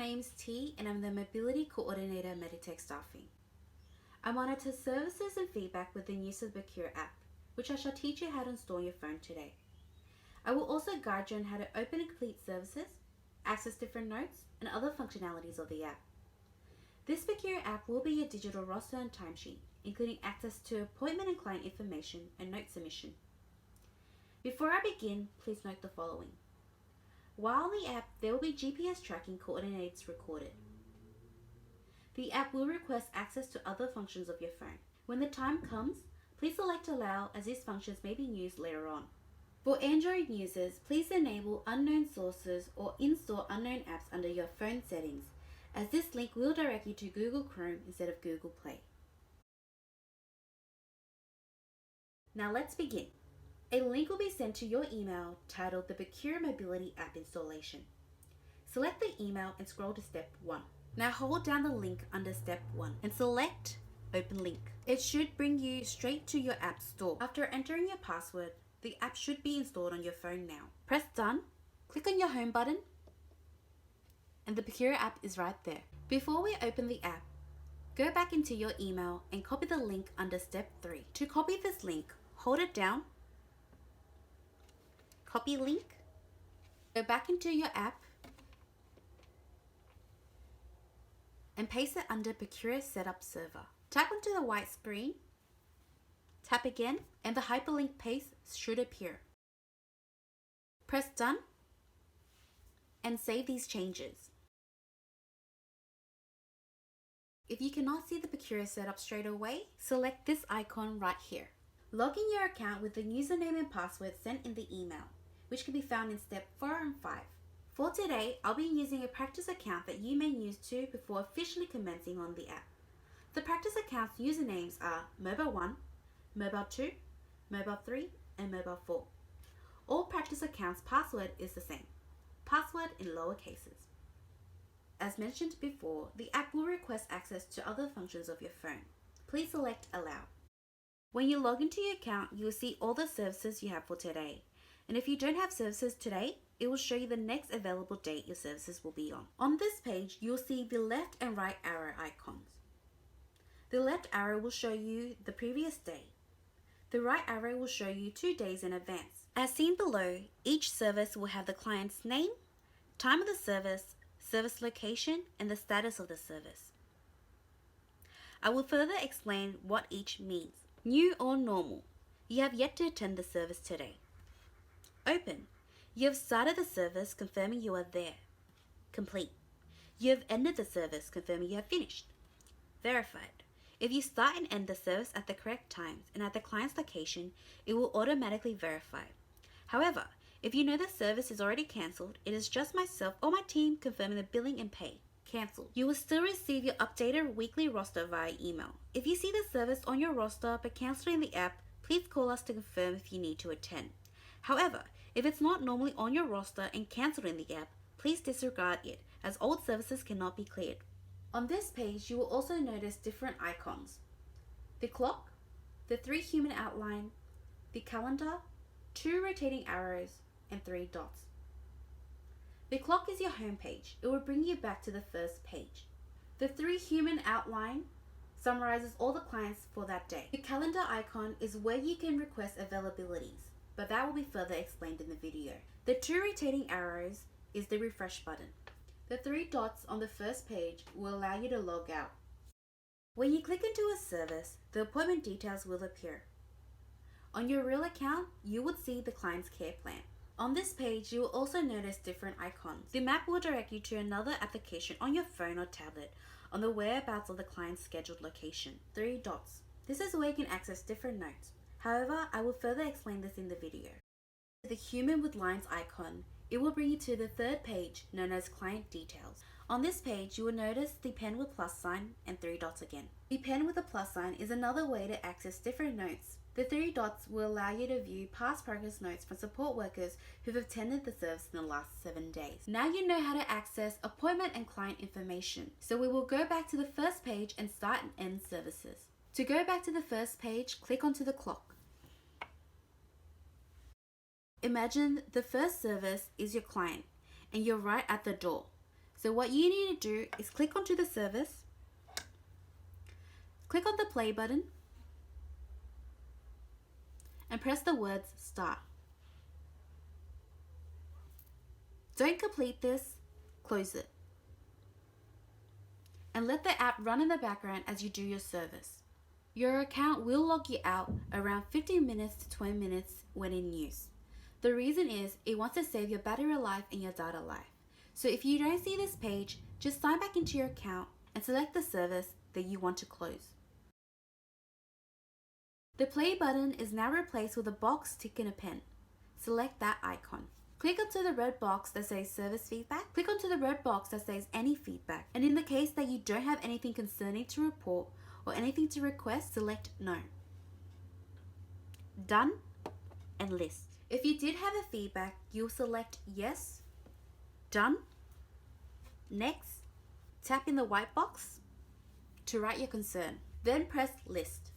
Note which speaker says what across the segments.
Speaker 1: name's T and I'm the Mobility Coordinator at Meditech Staffing. I monitor services and feedback with the use of the Procura app, which I shall teach you how to install on your phone today. I will also guide you on how to open and complete services, access different notes, and other functionalities of the app. This Procura app will be your digital roster and timesheet, including access to appointment and client information and note submission. Before I begin, please note the following. While on the app, there will be GPS tracking coordinates recorded. The app will request access to other functions of your phone. When the time comes, please select Allow, as these functions may be used later on. For Android users, please enable unknown sources or install unknown apps under your phone settings, as this link will direct you to Google Chrome instead of Google Play. Now let's begin. A link will be sent to your email titled the Procura Mobility App installation. Select the email and scroll to step 1. Now hold down the link under step 1 and select Open Link. It should bring you straight to your app store. After entering your password, the app should be installed on your phone now. Press Done, click on your home button, and the Procura app is right there. Before we open the app, go back into your email and copy the link under step 3. To copy this link, hold it down, copy link, go back into your app, and paste it under Procura Setup Server. Tap onto the white screen, tap again, and the hyperlink paste should appear. Press Done, and save these changes. If you cannot see the Procura setup straight away, select this icon right here. Log in your account with the username and password sent in the email, which can be found in step 4 and 5. For today, I'll be using a practice account that you may use too before officially commencing on the app. The practice account's usernames are Mobile 1, Mobile 2, Mobile 3, and Mobile 4. All practice accounts' password is the same, password in lower cases. As mentioned before, the app will request access to other functions of your phone. Please select Allow. When you log into your account, you will see all the services you have for today. And if you don't have services today, it will show you the next available date your services will be on. On this page, you'll see the left and right arrow icons. The left arrow will show you the previous day. The right arrow will show you 2 days in advance. As seen below, each service will have the client's name, time of the service location, and the status of the service. I will further explain what each means. New or normal, you have yet to attend the service today. Open, you have started the service confirming you are there. Complete, you have ended the service confirming you have finished. Verified, if you start and end the service at the correct times and at the client's location, it will automatically verify. However, if you know the service is already cancelled, it is just myself or my team confirming the billing and pay. Cancelled. You will still receive your updated weekly roster via email. If you see the service on your roster but cancelled in the app, please call us to confirm if you need to attend. However, if it's not normally on your roster and cancelled in the app, please disregard it, as old services cannot be cleared. On this page, you will also notice different icons. The clock, the 3 human outline, the calendar, 2 rotating arrows, and 3 dots. The clock is your home page. It will bring you back to the first page. The 3 human outline summarizes all the clients for that day. The calendar icon is where you can request availabilities, but that will be further explained in the video. The 2 rotating arrows is the refresh button. The 3 dots on the first page will allow you to log out. When you click into a service, the appointment details will appear. On your real account, you would see the client's care plan. On this page, you will also notice different icons. The map will direct you to another application on your phone or tablet on the whereabouts of the client's scheduled location. 3 dots. This is where you can access different notes. However, I will further explain this in the video. The human with lines icon, it will bring you to the 3rd page known as Client Details. On this page, you will notice the pen with plus sign and 3 dots again. The pen with a plus sign is another way to access different notes. The 3 dots will allow you to view past progress notes from support workers who've attended the service in the last 7 days. Now you know how to access appointment and client information. So we will go back to the first page and start and end services. To go back to the first page, click onto the clock. Imagine the first service is your client and you're right at the door. So what you need to do is click onto the service, click on the play button, and press the words start. Don't complete this, close it. And let the app run in the background as you do your service. Your account will log you out around 15 minutes to 20 minutes when in use. The reason is it wants to save your battery life and your data life. So if you don't see this page, just sign back into your account and select the service that you want to close. The play button is now replaced with a box, tick and a pen. Select that icon. Click onto the red box that says service feedback. Click onto the red box that says any feedback. And in the case that you don't have anything concerning to report or anything to request, select no. Done and list. If you did have a feedback, you'll select yes, done, next, tap in the white box to write your concern. Then press list.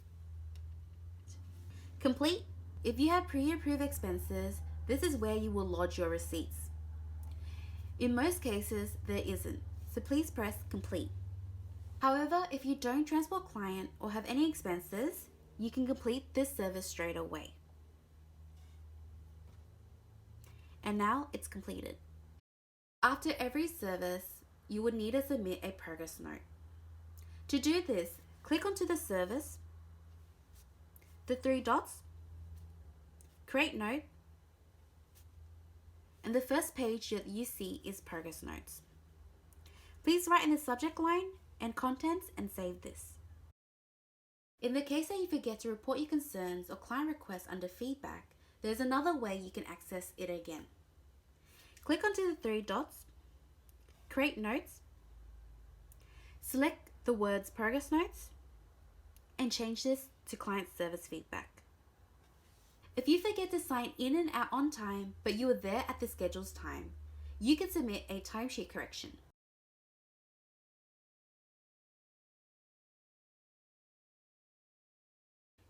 Speaker 1: Complete. If you have pre-approved expenses, this is where you will lodge your receipts. In most cases, there isn't, so please press complete. However, if you don't transport client or have any expenses, you can complete this service straight away. And now it's completed. After every service, you would need to submit a progress note. To do this, click onto the service, the three dots, create note, and the first page that you see is progress notes. Please write in the subject line and contents and save this. In the case that you forget to report your concerns or client requests under feedback, there's another way you can access it again. Click onto the three dots, create notes, select the words progress notes, and change this to client service feedback. If you forget to sign in and out on time, but you were there at the scheduled time, you can submit a timesheet correction.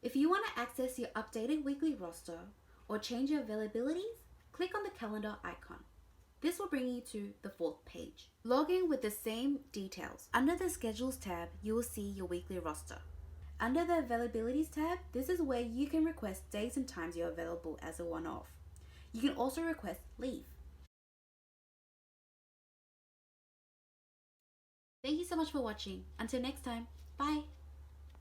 Speaker 1: If you want to access your updated weekly roster or change your availabilities, click on the calendar icon. This will bring you to the fourth page. Log in with the same details. Under the Schedules tab, you will see your weekly roster. Under the Availabilities tab, this is where you can request days and times you're available as a one-off. You can also request leave. Thank you so much for watching. Until next time, bye.